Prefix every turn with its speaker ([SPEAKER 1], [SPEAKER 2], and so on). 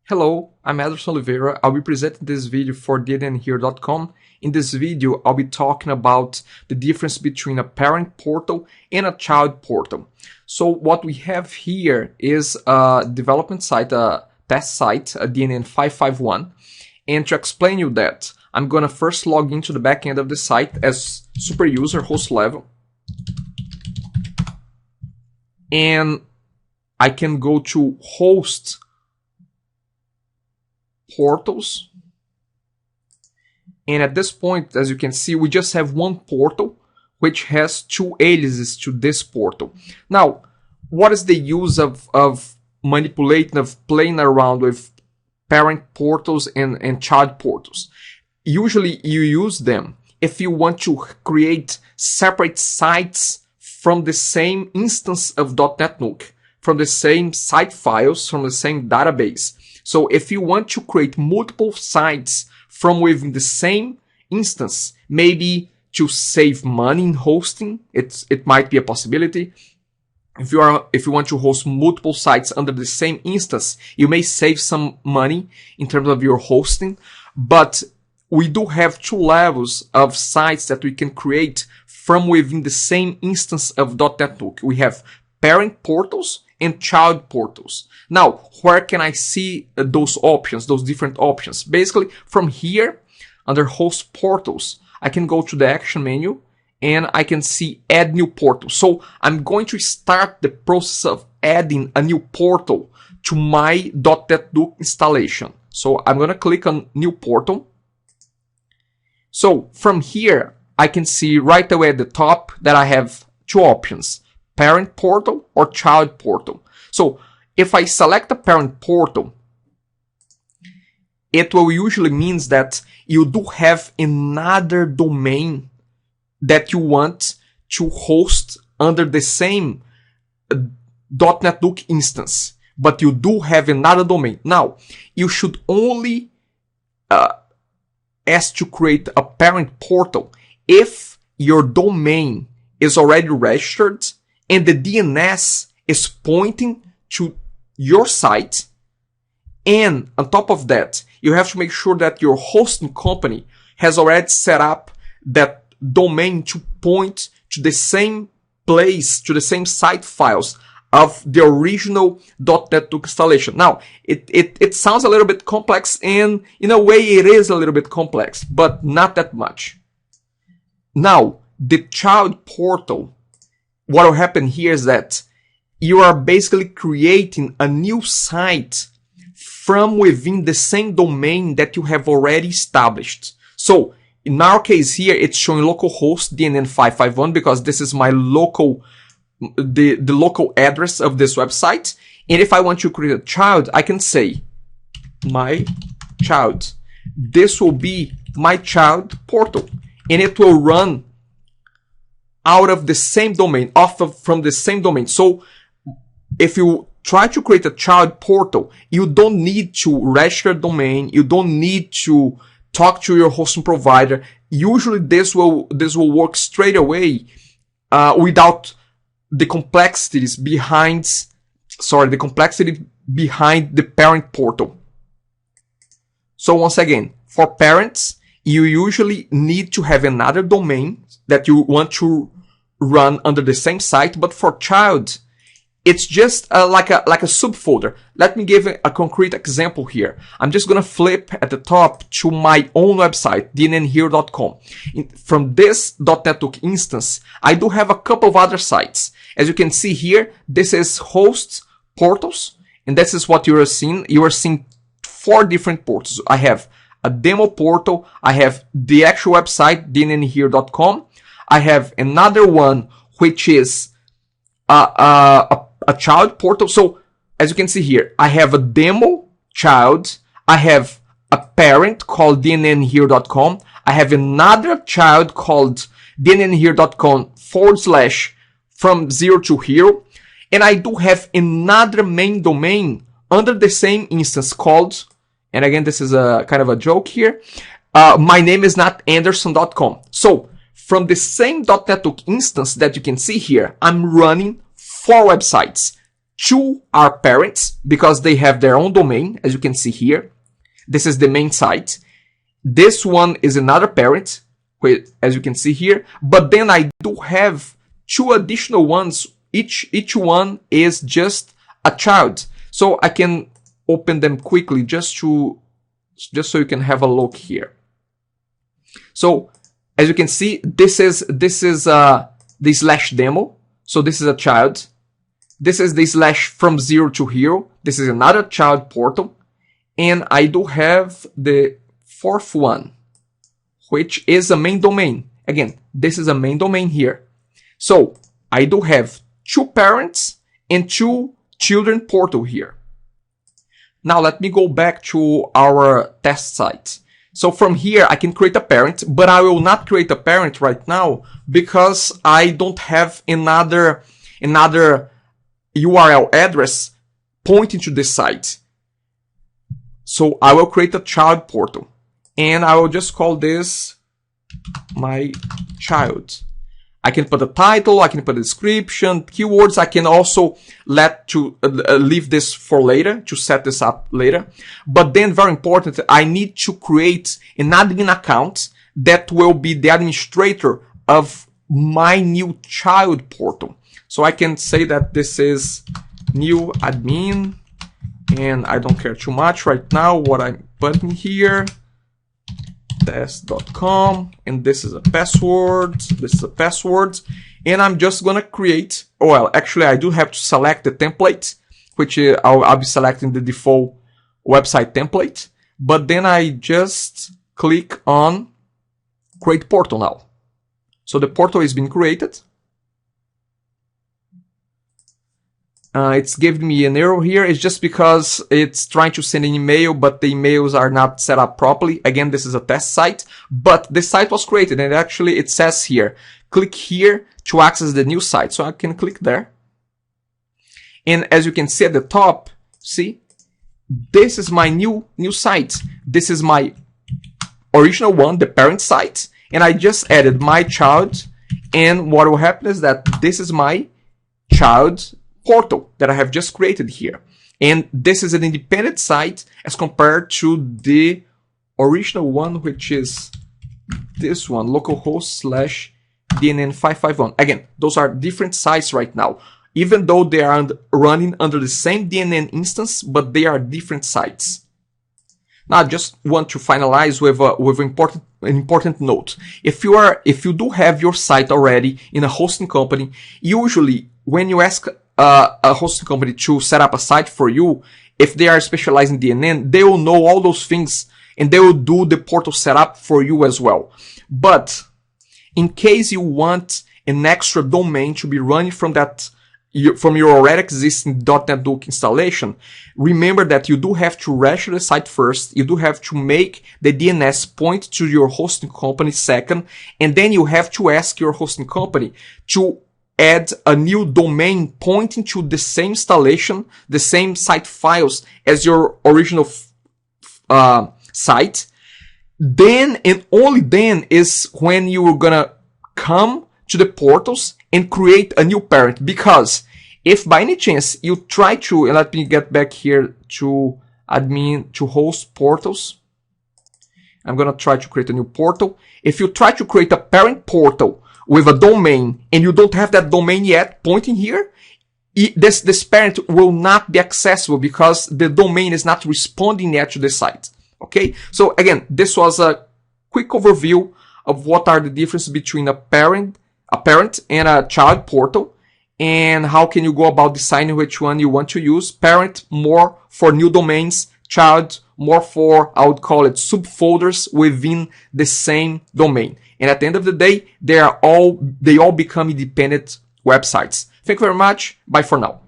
[SPEAKER 1] Hello, I'm Ederson Oliveira. I'll be presenting this video for DotNetNuke.com. In this video, I'll be talking about the difference between a parent portal and a child portal. So what we have here is a development site, a test site, a DNN 551. And to explain you that, I'm going to first log into the backend of the site as super user host level. And I can go to host portals, and at this point, as you can see, we just have one portal which has two aliases to this portal. Now, what is the use of manipulating, of playing around with parent portals and child portals? Usually you use them if you want to create separate sites from the same instance of DotNetNuke, from the same site files, from the same database. So if you want to create multiple sites from within the same instance, maybe to save money in hosting, it might be a possibility. If you want to host multiple sites under the same instance, you may save some money in terms of your hosting. But we do have two levels of sites that we can create from within the same instance of DotNetNuke. We have parent portals and child portals. Now, where can I see those options, those different options? Basically, from here, under host portals, I can go to the action menu and I can see add new portal. So I'm going to start the process of adding a new portal to my DotNetNuke installation. So I'm going to click on new portal. So from here, I can see right away at the top that I have two options: parent portal or child portal. So if I select a parent portal, it will usually means that you do have another domain that you want to host under the same DotNetNuke instance, but you do have another domain. Now, you should only ask to create a parent portal if your domain is already registered and the DNS is pointing to your site. And on top of that, you have to make sure that your hosting company has already set up that domain to point to the same place, to the same site files of the original DotNetNuke installation. Now, it sounds a little bit complex, and in a way it is a little bit complex, but not that much. Now, the child portal, what will happen here is that you are basically creating a new site from within the same domain that you have already established. So in our case here, it's showing localhost DNN 551 because this is my local, the local address of this website. And if I want to create a child, I can say my child. This will be my child portal, and it will run out of the same domain, from the same domain. So if you try to create a child portal, you don't need to register a domain. You don't need to talk to your hosting provider. Usually this will work straight away without the complexities behind, the complexity behind the parent portal. So once again, for parents, you usually need to have another domain that you want to run under the same site, but for child, it's just like a subfolder. Let me give a concrete example here. I'm just going to flip at the top to my own website, DNNHere.com. From this DotNetNuke instance, I do have a couple of other sites. As you can see here, this is host portals, and this is what you are seeing. You are seeing 4 different portals. I have a demo portal. I have the actual website, DNNHere.com. I have another one, which is a child portal. So as you can see here, I have a demo child. I have a parent called DNNHere.com. I have another child called DNNHere.com / from 0 to hero. And I do have another main domain under the same instance called, and again, this is a kind of a joke here, my name is not Anderson.com. So from the same DotNetNuke instance that you can see here, I'm running 4 websites. 2 are parents because they have their own domain, as you can see here. This is the main site. This one is another parent, as you can see here. But then I do have 2 additional ones. Each one is just a child. So I can open them quickly just so you can have a look here. So as you can see, this is the slash demo. So this is a child. This is the slash from 0 to hero. This is another child portal. And I do have the 4th one, which is a main domain. Again, this is a main domain here. So I do have 2 parents and 2 children portal here. Now let me go back to our test site. So from here, I can create a parent, but I will not create a parent right now because I don't have another URL address pointing to this site. So I will create a child portal and I will just call this my child. I can put a title, I can put a description, keywords. I can also leave this for later, to set this up later. But then, very important, I need to create an admin account that will be the administrator of my new child portal. So I can say that this is new admin, and I don't care too much right now what I'm putting here. Test.com, and this is a password, this is a password, and I'm just gonna create, well, actually I do have to select the template, which I'll be selecting the default website template, but then I just click on create portal now. So the portal is being created. It's giving me an error here. It's just because it's trying to send an email, but the emails are not set up properly. Again, this is a test site, but the site was created, and actually it says here, click here to access the new site. So I can click there. And as you can see at the top, see, this is my new site. This is my original one, the parent site, and I just added my child. And what will happen is that this is my child portal that I have just created here. And this is an independent site as compared to the original one, which is this one, localhost/DNN551. Again, those are different sites right now, even though they are running under the same DNN instance, but they are different sites. Now, I just want to finalize with an important note. If you do have your site already in a hosting company, usually when you ask a hosting company to set up a site for you, if they are specialized in DNN, they will know all those things and they will do the portal setup for you as well. But in case you want an extra domain to be running from your already existing DotNetNuke installation, remember that you do have to register the site first, you do have to make the DNS point to your hosting company second, and then you have to ask your hosting company to add a new domain pointing to the same installation, the same site files as your original site. Then and only then is when you're gonna come to the portals and create a new parent. Because if by any chance you try to, and let me get back here to admin, to host portals. I'm gonna try to create a new portal. If you try to create a parent portal with a domain and you don't have that domain yet pointing here, this parent will not be accessible because the domain is not responding yet to the site. Okay, so again, this was a quick overview of what are the differences between a parent and a child portal, and how can you go about deciding which one you want to use. Parent more for new domains, child more for, I would call it, subfolders within the same domain. And at the end of the day, they all become independent websites. Thank you very much. Bye for now.